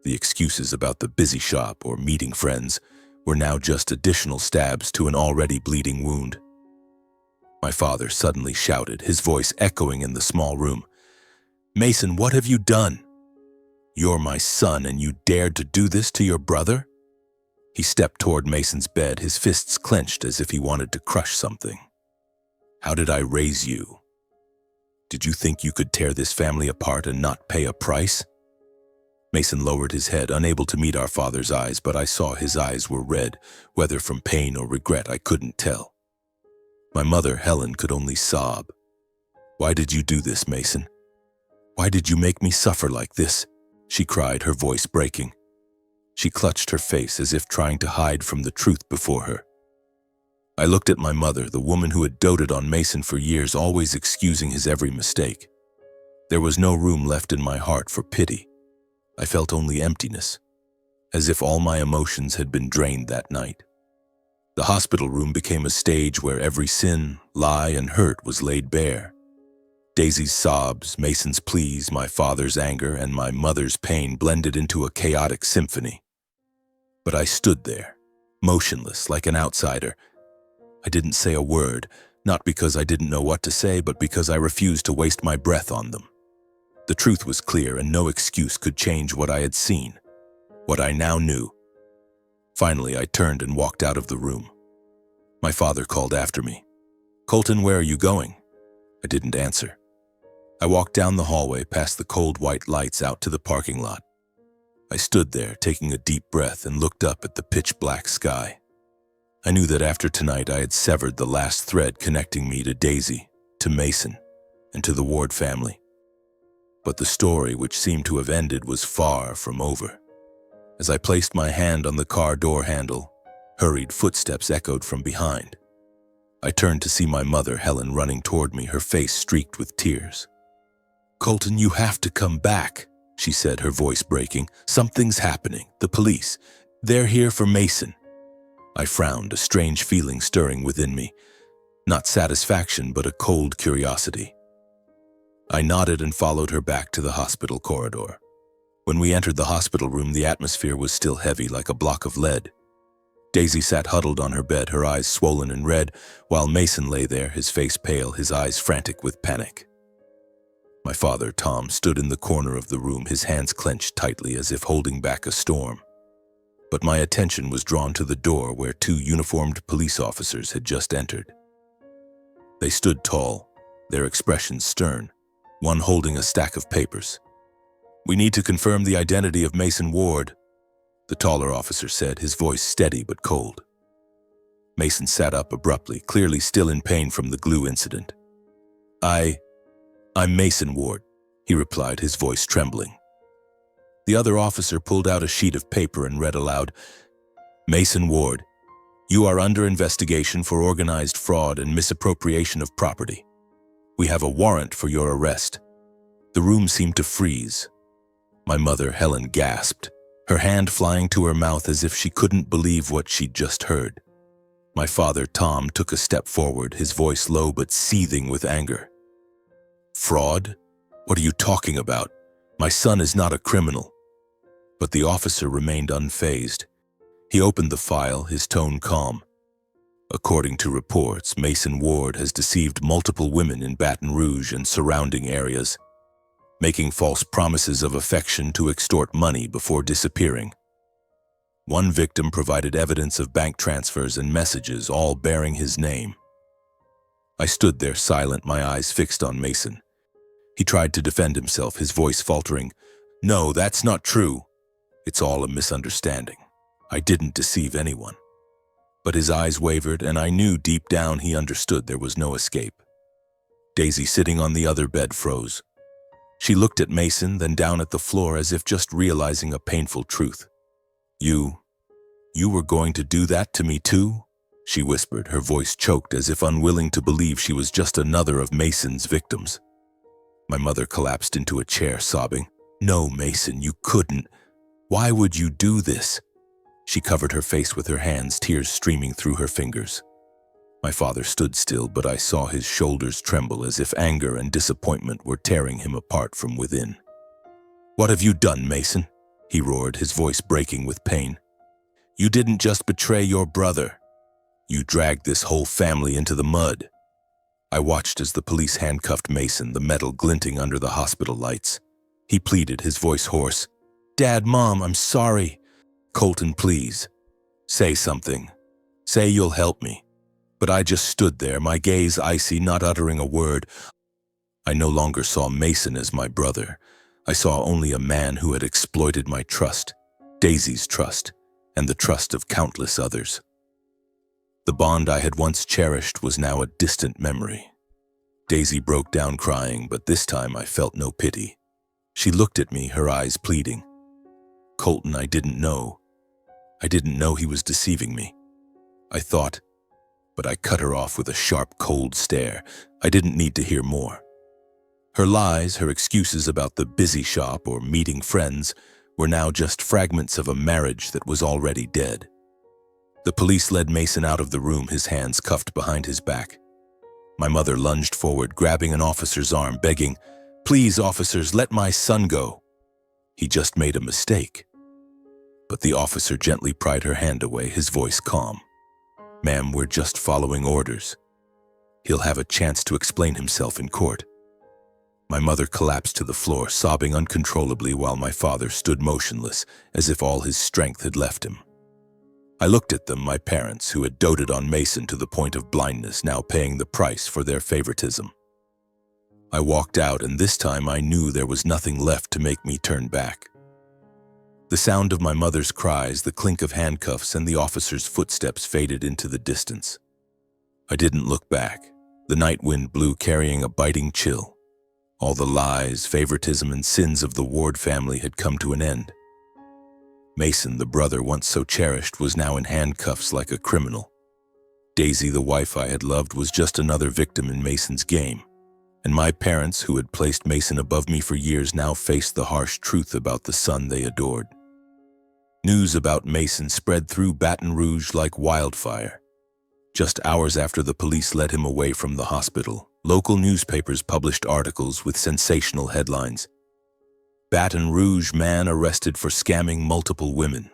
the excuses about the busy shop or meeting friends, were now just additional stabs to an already bleeding wound. My father suddenly shouted, his voice echoing in the small room. "Mason, what have you done? You're my son, and you dared to do this to your brother?" He stepped toward Mason's bed, his fists clenched as if he wanted to crush something. "How did I raise you? Did you think you could tear this family apart and not pay a price?" Mason lowered his head, unable to meet our father's eyes, but I saw his eyes were red, whether from pain or regret I couldn't tell. My mother, Helen, could only sob. "Why did you do this, Mason? Why did you make me suffer like this?" she cried, her voice breaking. She clutched her face as if trying to hide from the truth before her. I looked at my mother, the woman who had doted on Mason for years, always excusing his every mistake. There was no room left in my heart for pity. I felt only emptiness, as if all my emotions had been drained that night. The hospital room became a stage where every sin, lie, and hurt was laid bare. Daisy's sobs, Mason's pleas, my father's anger, and my mother's pain blended into a chaotic symphony. But I stood there, motionless, like an outsider. I didn't say a word, not because I didn't know what to say, but because I refused to waste my breath on them. The truth was clear, and no excuse could change what I had seen, what I now knew. Finally, I turned and walked out of the room. My father called after me. "Colton, where are you going?" I didn't answer. I walked down the hallway, past the cold white lights, out to the parking lot. I stood there, taking a deep breath, and looked up at the pitch-black sky. I knew that after tonight I had severed the last thread connecting me to Daisy, to Mason, and to the Ward family. But the story, which seemed to have ended, was far from over. As I placed my hand on the car door handle, hurried footsteps echoed from behind. I turned to see my mother, Helen, running toward me, her face streaked with tears. "Colton, you have to come back," she said, her voice breaking. "Something's happening. The police. They're here for Mason." I frowned, a strange feeling stirring within me. Not satisfaction, but a cold curiosity. I nodded and followed her back to the hospital corridor. When we entered the hospital room, the atmosphere was still heavy, like a block of lead. Daisy sat huddled on her bed, her eyes swollen and red, while Mason lay there, his face pale, his eyes frantic with panic. My father, Tom, stood in the corner of the room, his hands clenched tightly as if holding back a storm. But my attention was drawn to the door where two uniformed police officers had just entered. They stood tall, their expressions stern, one holding a stack of papers. "We need to confirm the identity of Mason Ward," the taller officer said, his voice steady but cold. Mason sat up abruptly, clearly still in pain from the glue incident. I'm Mason Ward," he replied, his voice trembling. The other officer pulled out a sheet of paper and read aloud, "Mason Ward, you are under investigation for organized fraud and misappropriation of property. We have a warrant for your arrest." The room seemed to freeze. My mother, Helen, gasped, her hand flying to her mouth as if she couldn't believe what she'd just heard. My father, Tom, took a step forward, his voice low but seething with anger. "Fraud? What are you talking about? My son is not a criminal." But the officer remained unfazed. He opened the file, his tone calm. "According to reports, Mason Ward has deceived multiple women in Baton Rouge and surrounding areas, making false promises of affection to extort money before disappearing. One victim provided evidence of bank transfers and messages, all bearing his name." I stood there silent, my eyes fixed on Mason. He tried to defend himself, his voice faltering. "No, that's not true. It's all a misunderstanding. I didn't deceive anyone." But his eyes wavered, and I knew deep down he understood there was no escape. Daisy, sitting on the other bed, froze. She looked at Mason, then down at the floor as if just realizing a painful truth. You were going to do that to me too?" she whispered, her voice choked as if unwilling to believe she was just another of Mason's victims. My mother collapsed into a chair, sobbing. "No, Mason, you couldn't. Why would you do this?" She covered her face with her hands, tears streaming through her fingers. My father stood still, but I saw his shoulders tremble as if anger and disappointment were tearing him apart from within. "What have you done, Mason?" he roared, his voice breaking with pain. "You didn't just betray your brother. You dragged this whole family into the mud." I watched as the police handcuffed Mason, the metal glinting under the hospital lights. He pleaded, his voice hoarse. "Dad, Mom, I'm sorry." "Colton, please. Say something. Say you'll help me." But I just stood there, my gaze icy, not uttering a word. I no longer saw Mason as my brother. I saw only a man who had exploited my trust, Daisy's trust, and the trust of countless others. The bond I had once cherished was now a distant memory. Daisy broke down crying, but this time I felt no pity. She looked at me, her eyes pleading. "Colton, I didn't know. I didn't know he was deceiving me. I thought," but I cut her off with a sharp, cold stare. I didn't need to hear more. Her lies, her excuses about the busy shop or meeting friends, were now just fragments of a marriage that was already dead. The police led Mason out of the room, his hands cuffed behind his back. My mother lunged forward, grabbing an officer's arm, begging, "Please, officers, let my son go. He just made a mistake." But the officer gently pried her hand away, his voice calm. "Ma'am, we're just following orders. He'll have a chance to explain himself in court." My mother collapsed to the floor, sobbing uncontrollably while my father stood motionless, as if all his strength had left him. I looked at them, my parents, who had doted on Mason to the point of blindness, now paying the price for their favoritism. I walked out, and this time I knew there was nothing left to make me turn back. The sound of my mother's cries, the clink of handcuffs, and the officer's footsteps faded into the distance. I didn't look back. The night wind blew, carrying a biting chill. All the lies, favoritism, and sins of the Ward family had come to an end. Mason, the brother once so cherished, was now in handcuffs like a criminal. Daisy, the wife I had loved, was just another victim in Mason's game. And my parents, who had placed Mason above me for years, now faced the harsh truth about the son they adored. News about Mason spread through Baton Rouge like wildfire. Just hours after the police led him away from the hospital, local newspapers published articles with sensational headlines. Baton Rouge man arrested for scamming multiple women.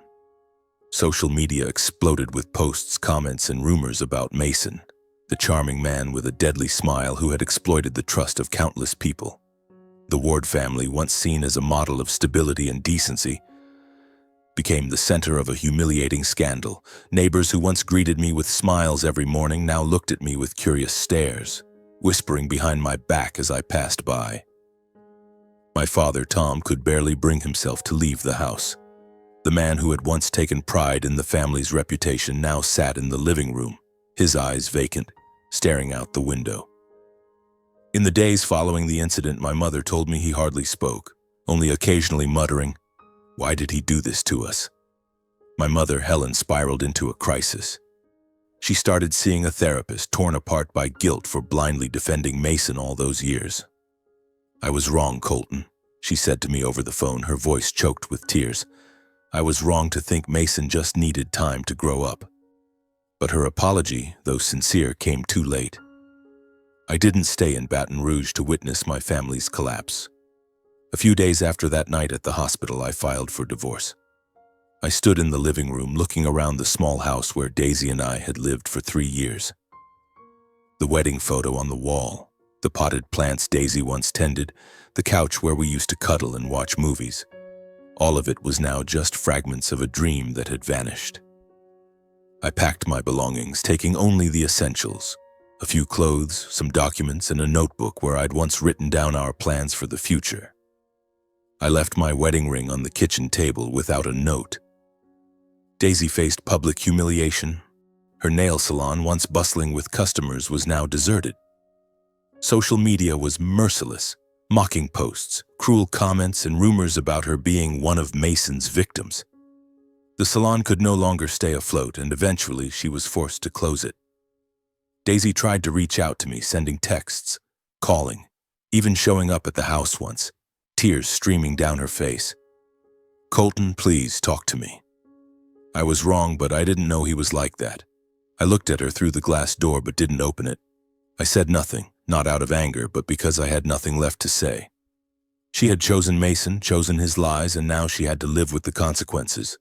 Social media exploded with posts, comments, and rumors about Mason, the charming man with a deadly smile who had exploited the trust of countless people. The Ward family, once seen as a model of stability and decency, became the center of a humiliating scandal. Neighbors who once greeted me with smiles every morning now looked at me with curious stares, whispering behind my back as I passed by. My father, Tom, could barely bring himself to leave the house. The man who had once taken pride in the family's reputation now sat in the living room, his eyes vacant, staring out the window. In the days following the incident, my mother told me he hardly spoke, only occasionally muttering, "Why did he do this to us?" My mother, Helen, spiraled into a crisis. She started seeing a therapist, torn apart by guilt for blindly defending Mason all those years. "I was wrong, Colton," she said to me over the phone, her voice choked with tears. "I was wrong to think Mason just needed time to grow up." But her apology, though sincere, came too late. I didn't stay in Baton Rouge to witness my family's collapse. A few days after that night at the hospital, I filed for divorce. I stood in the living room looking around the small house where Daisy and I had lived for 3 years. The wedding photo on the wall, the potted plants Daisy once tended, the couch where we used to cuddle and watch movies. All of it was now just fragments of a dream that had vanished. I packed my belongings, taking only the essentials, a few clothes, some documents, and a notebook where I'd once written down our plans for the future. I left my wedding ring on the kitchen table without a note. Daisy faced public humiliation. Her nail salon, once bustling with customers, was now deserted. Social media was merciless, mocking posts, cruel comments, and rumors about her being one of Mason's victims. The salon could no longer stay afloat, and eventually she was forced to close it. Daisy tried to reach out to me, sending texts, calling, even showing up at the house once, tears streaming down her face. "Colton, please talk to me." I was wrong, but I didn't know he was like that. I looked at her through the glass door but didn't open it. I said nothing, not out of anger, but because I had nothing left to say. She had chosen Mason, chosen his lies, and now she had to live with the consequences.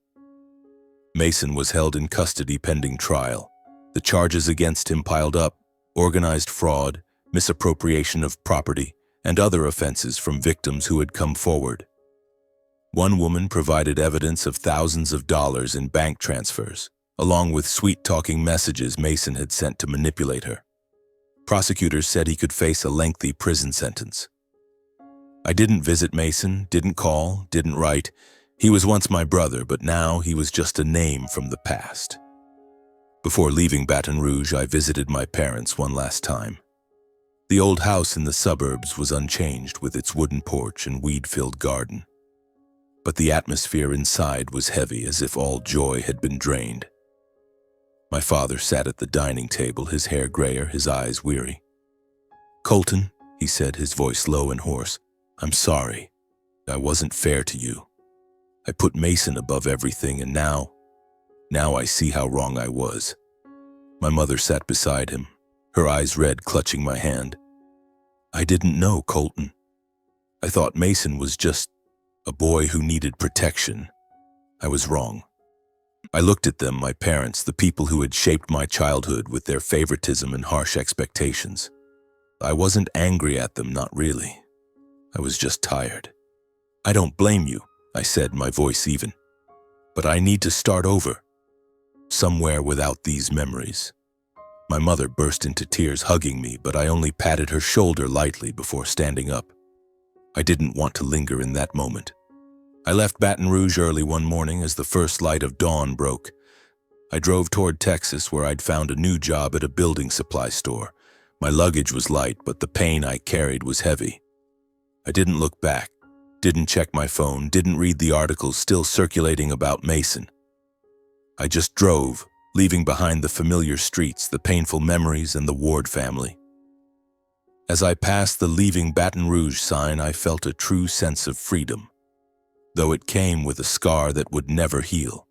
Mason was held in custody pending trial. The charges against him piled up: organized fraud, misappropriation of property, and other offenses from victims who had come forward. One woman provided evidence of thousands of dollars in bank transfers, along with sweet-talking messages Mason had sent to manipulate her. Prosecutors said he could face a lengthy prison sentence. I didn't visit Mason, didn't call, didn't write. He was once my brother, but now he was just a name from the past. Before leaving Baton Rouge, I visited my parents one last time. The old house in the suburbs was unchanged, with its wooden porch and weed-filled garden. But the atmosphere inside was heavy, as if all joy had been drained. My father sat at the dining table, his hair grayer, his eyes weary. "Colton," he said, his voice low and hoarse, "I'm sorry. I wasn't fair to you. I put Mason above everything, and now I see how wrong I was." My mother sat beside him, her eyes red, clutching my hand. "I didn't know, Colton. I thought Mason was just a boy who needed protection. I was wrong." I looked at them, my parents, the people who had shaped my childhood with their favoritism and harsh expectations. I wasn't angry at them, not really. I was just tired. "I don't blame you," I said, my voice even. "But I need to start over, somewhere without these memories." My mother burst into tears, hugging me, but I only patted her shoulder lightly before standing up. I didn't want to linger in that moment. I left Baton Rouge early one morning as the first light of dawn broke. I drove toward Texas, where I'd found a new job at a building supply store. My luggage was light, but the pain I carried was heavy. I didn't look back, didn't check my phone, didn't read the articles still circulating about Mason. I just drove, leaving behind the familiar streets, the painful memories, and the Ward family. As I passed the Leaving Baton Rouge sign, I felt a true sense of freedom, though it came with a scar that would never heal.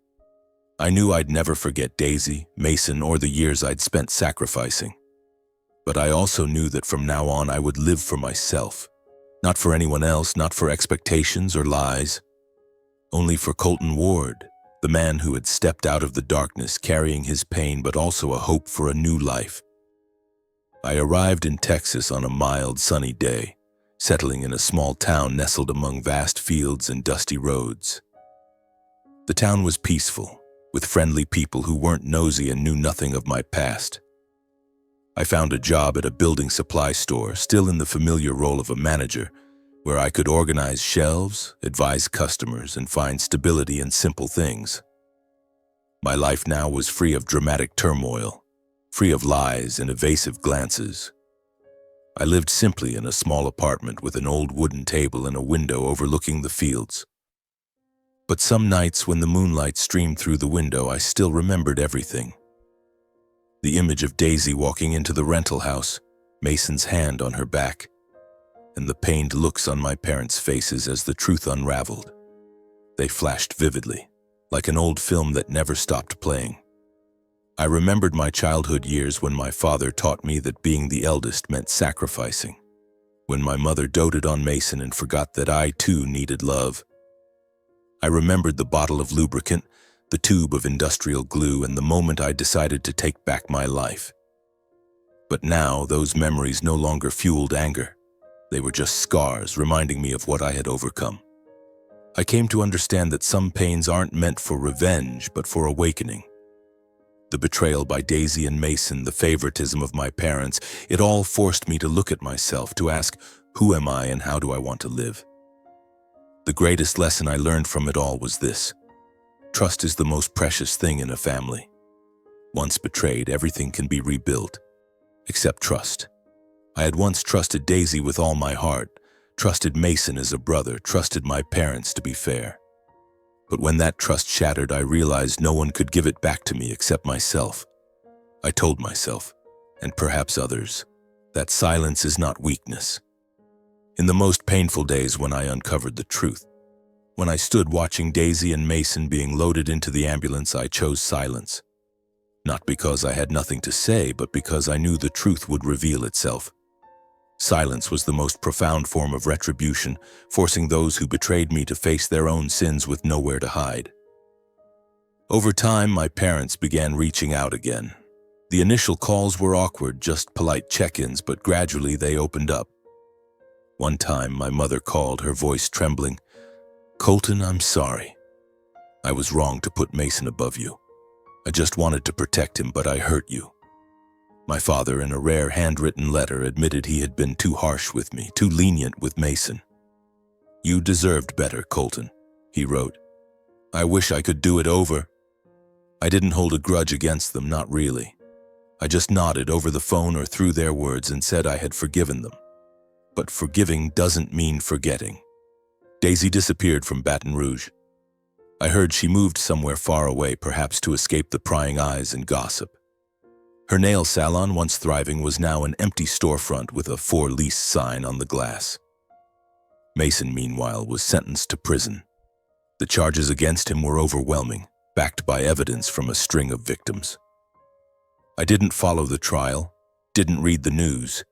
I knew I'd never forget Daisy, Mason, or the years I'd spent sacrificing. But I also knew that from now on I would live for myself, not for anyone else, not for expectations or lies, only for Colton Ward, the man who had stepped out of the darkness carrying his pain but also a hope for a new life. I arrived in Texas on a mild, sunny day, settling in a small town nestled among vast fields and dusty roads. The town was peaceful, with friendly people who weren't nosy and knew nothing of my past. I found a job at a building supply store, still in the familiar role of a manager, where I could organize shelves, advise customers, and find stability in simple things. My life now was free of dramatic turmoil, free of lies and evasive glances. I lived simply in a small apartment with an old wooden table and a window overlooking the fields. But some nights when the moonlight streamed through the window, I still remembered everything. The image of Daisy walking into the rental house, Mason's hand on her back, and the pained looks on my parents' faces as the truth unraveled. They flashed vividly, like an old film that never stopped playing. I remembered my childhood years when my father taught me that being the eldest meant sacrificing, when my mother doted on Mason and forgot that I too needed love. I remembered the bottle of lubricant, the tube of industrial glue, and the moment I decided to take back my life. But now those memories no longer fueled anger. They were just scars reminding me of what I had overcome. I came to understand that some pains aren't meant for revenge, but for awakening. The betrayal by Daisy and Mason, the favoritism of my parents, it all forced me to look at myself, to ask, who am I and how do I want to live? The greatest lesson I learned from it all was this: trust is the most precious thing in a family. Once betrayed, everything can be rebuilt, except trust. I had once trusted Daisy with all my heart, trusted Mason as a brother, trusted my parents to be fair. But when that trust shattered, I realized no one could give it back to me except myself. I told myself, and perhaps others, that silence is not weakness. In the most painful days when I uncovered the truth, when I stood watching Daisy and Mason being loaded into the ambulance, I chose silence. Not because I had nothing to say, but because I knew the truth would reveal itself. Silence was the most profound form of retribution, forcing those who betrayed me to face their own sins with nowhere to hide. Over time, my parents began reaching out again. The initial calls were awkward, just polite check-ins, but gradually they opened up. One time, my mother called, her voice trembling. "Colton, I'm sorry. I was wrong to put Mason above you. I just wanted to protect him, but I hurt you." My father, in a rare handwritten letter, admitted he had been too harsh with me, too lenient with Mason. "You deserved better, Colton," he wrote. "I wish I could do it over." I didn't hold a grudge against them, not really. I just nodded over the phone or through their words and said I had forgiven them. But forgiving doesn't mean forgetting. Daisy disappeared from Baton Rouge. I heard she moved somewhere far away, perhaps to escape the prying eyes and gossip. Her nail salon, once thriving, was now an empty storefront with a "for lease" sign on the glass. Mason, meanwhile, was sentenced to prison. The charges against him were overwhelming, backed by evidence from a string of victims. I didn't follow the trial, didn't read the news,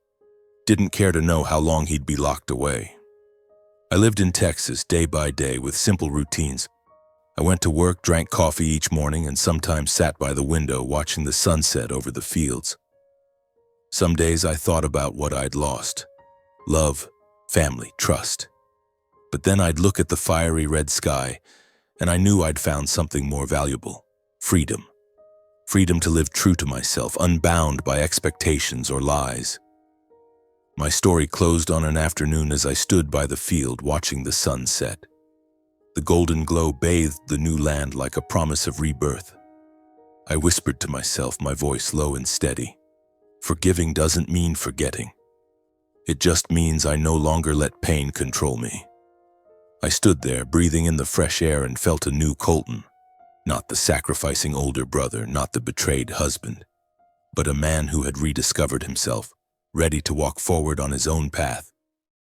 didn't care to know how long he'd be locked away. I lived in Texas day by day with simple routines. I went to work, drank coffee each morning, and sometimes sat by the window watching the sunset over the fields. Some days I thought about what I'd lost: love, family, trust. But then I'd look at the fiery red sky, and I knew I'd found something more valuable: freedom. Freedom to live true to myself, unbound by expectations or lies. My story closed on an afternoon as I stood by the field watching the sun set. The golden glow bathed the new land like a promise of rebirth. I whispered to myself, my voice low and steady. Forgiving doesn't mean forgetting. It just means I no longer let pain control me. I stood there, breathing in the fresh air, and felt a new Colton. Not the sacrificing older brother, not the betrayed husband, but a man who had rediscovered himself, ready to walk forward on his own path.